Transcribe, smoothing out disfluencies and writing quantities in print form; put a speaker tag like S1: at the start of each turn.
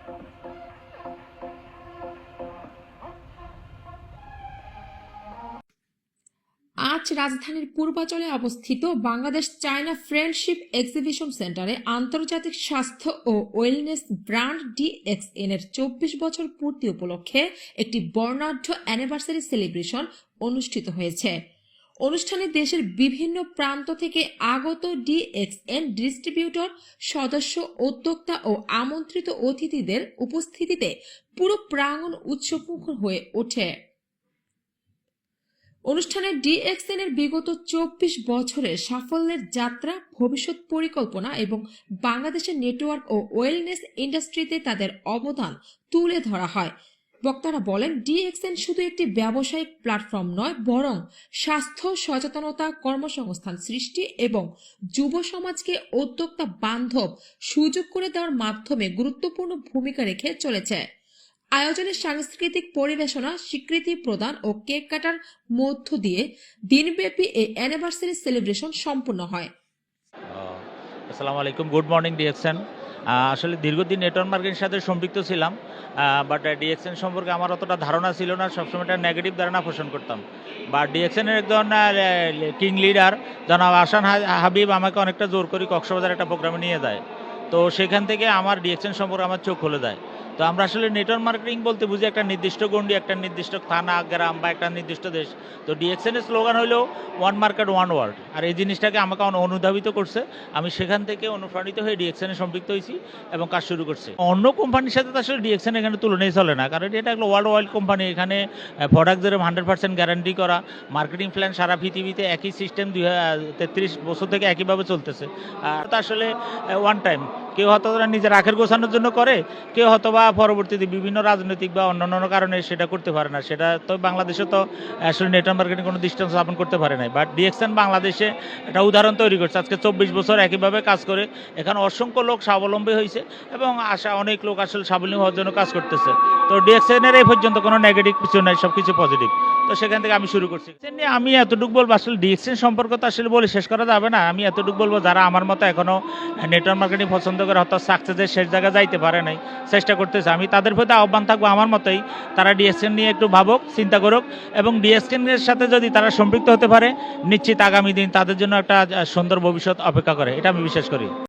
S1: আজ রাজধানীর পূর্বাঞ্চলে অবস্থিত বাংলাদেশ চায়না ফ্রেন্ডশিপ এক্সিবিশন সেন্টারে আন্তর্জাতিক স্বাস্থ্য ও ওয়েলনেস ব্র্যান্ড DXN এর 24 বছর পূর্তি উপলক্ষে একটি বর্ণাঢ্য অ্যানিভার্সারি সেলিব্রেশন অনুষ্ঠিত হয়েছে। অনুষ্ঠানে দেশের বিভিন্ন প্রান্ত থেকে আগত DXN ডিস্ট্রিবিউটর, সদস্য, উদ্যোক্তা ও আমন্ত্রিত অতিথিদের উপস্থিতিতে পুরো প্রাঙ্গণ উৎসবমুখর হয়ে ওঠে। অনুষ্ঠানে DXN এর বিগত 24 বছরের সাফল্যের যাত্রা, ভবিষ্যৎ পরিকল্পনা এবং বাংলাদেশের নেটওয়ার্ক ও ওয়েলনেস ইন্ডাস্ট্রিতে তাদের অবদান তুলে ধরা হয়। বক্তারা বলেন, DXN শুধু একটি ব্যবসায়িক প্ল্যাটফর্ম নয়, বরং স্বাস্থ্য সচেতনতা, কর্মসংস্থান সৃষ্টি এবং যুব সমাজকে উদ্যোক্তা বান্ধব সুযোগ করে দেওয়ার মাধ্যমে গুরুত্বপূর্ণ ভূমিকা রেখে চলেছে। আয়োজনে সাংস্কৃতিক পরিবেশনা, স্বীকৃতি প্রদান ও কেক কাটার মধ্য দিয়ে দিনব্যাপী এই অ্যানিভার্সারি সেলিব্রেশন সম্পন্ন হয়।
S2: আসসালামু আলাইকুম, গুড মর্নিং DXN। আসলে দীর্ঘদিন নেটওয়ার্ক মার্কেটিংয়ের সাথে সম্পৃক্ত ছিলাম, বাট DXN সম্পর্কে আমার অতটা ধারণা ছিল না, সবসময় একটা নেগেটিভ ধারণা পোষণ করতাম। বা DXN-এর একজন কিং লিডার জনাব আহসান হাবিব আমাকে অনেকটা জোর করে কক্সবাজার একটা প্রোগ্রামে নিয়ে যায়। তো সেখান থেকে আমার DXN সম্পর্কে আমার চোখ খুলে যায়। তো আমরা আসলে নেটওয়ার্ক মার্কেটিং বলতে বুঝি একটা নির্দিষ্ট গণ্ডি, একটা নির্দিষ্ট থানা, গ্রাম বা একটা নির্দিষ্ট দেশ। তো DXN-এর স্লোগান হলো ওয়ান মার্কেট ওয়ান ওয়ার্ল্ড। আর এই জিনিসটাকে আমাকে অনুধাবিত করছে। আমি সেখান থেকে অনুপ্রাণিত হয়ে DXN-এ সম্পৃক্ত হয়েছি এবং কাজ শুরু করছি। অন্য কোম্পানির সাথে তো আসলে DXN এখানে তুলনাই চলে না, কারণ এটা একটা ওয়ার্ল্ড ওয়াইড কোম্পানি। এখানে প্রোডাক্ট যেরকম 100% গ্যারান্টি করা, মার্কেটিং প্ল্যান সারা পৃথিবীতে একই সিস্টেম 33 বছর থেকে একইভাবে চলতেছে। আর তো আসলে ওয়ান টাইম কেউ হয়তো নিজের আখের গোছানোর জন্য করে, কেউ হয়তো বা পরবর্তীতে বিভিন্ন রাজনৈতিক বা অন্যান্য কারণে সেটা করতে পারে না। সেটা তো বাংলাদেশে তো আসলে নেটওয়ার্ক মার্কেটিং কোনো দৃষ্টান্ত স্থাপন করতে পারে নাই, বাট DXN বাংলাদেশে একটা উদাহরণ তৈরি করছে। আজকে 24 বছর একইভাবে কাজ করে এখানে অসংখ্য লোক স্বাবলম্বী হয়েছে এবং অনেক লোক আসলে স্বাবলম্বী হওয়ার জন্য কাজ করতেছে। তো DXN-এর এই পর্যন্ত কোনো নেগেটিভ কিছু নাই, সব কিছু পজিটিভ। তো সেখান থেকে আমি শুরু করছি। আমি এতটুকু বলবো, আসলে DXN সম্পর্ক তো আসলে বলে শেষ করা যাবে না। আমি এতটুকু বলবো, যারা আমার মতো এখনো নেটওয়ার্ক মার্কেটিং পছন্দ করে, হয়তো সাকসেসের শেষ জায়গায় যাইতে পারে নাই, চেষ্টা করতেছে, আমি তাদের প্রতি আহ্বান থাকবো আমার মতোই, তারা DXN নিয়ে একটু ভাবুক, চিন্তা করুক এবং DXN-এর সাথে যদি তারা সম্পৃক্ত হতে পারে, নিশ্চিত আগামী দিন তাদের জন্য একটা সুন্দর ভবিষ্যৎ অপেক্ষা করে, এটা আমি বিশ্বাস করি।